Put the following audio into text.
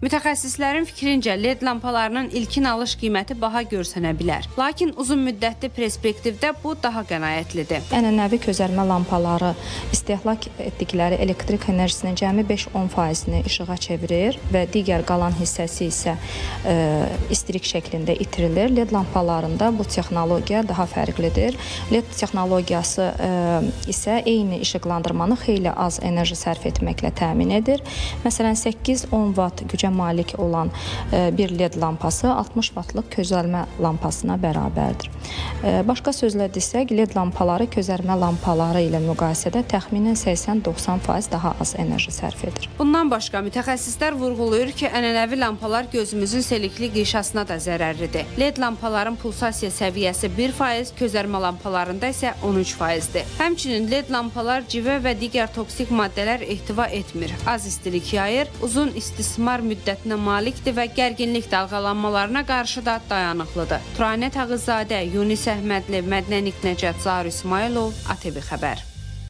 Mütəxəssislərin fikrincə LED lampalarının ilkin alış qiyməti baha görsənə bilər. Lakin uzun müddətli perspektivdə bu daha qənaətlidir. Ənənəvi közərmə lampaları istehlak etdikləri elektrik enerjisinin cəmi 5-10%-ni işığa çevirir və digər qalan hissəsi isə istilik şəklində itirilir. LED lampalarında bu texnologiya daha fərqlidir. LED texnologiyası isə eyni işıqlandırmanı xeyli az enerji sərf etməklə təmin edir. Məsələn, 8-10 watt gücə malik olan bir LED lampası 60 wattlıq közərmə lampasına bərabərdir. Başqa sözlə desək, LED lampaları közərmə lampaları ilə müqayisədə təxminən 80-90% daha az enerji sərf edir. Bundan başqa mütəxəssislər vurğulayır ki, ənənəvi lampalar gözümüzün selikli qişasına da zərərlidir. LED lampaların pulsasiya səviyyəsi 1%, közərmə lampalarında isə 13%-dir. Həmçinin LED lampalar civə və digər toksik maddələr ehtiva etmir, az istilik yayır, uzun istismar müddətinə malikdir və gərginlik dalğalanmalarına qarşı da dayanıqlıdır. Turanə Tağızadə, Yunis Əhmədli, Mədnənik Nəcət, Zahir İsmailov, ATV Xəbər.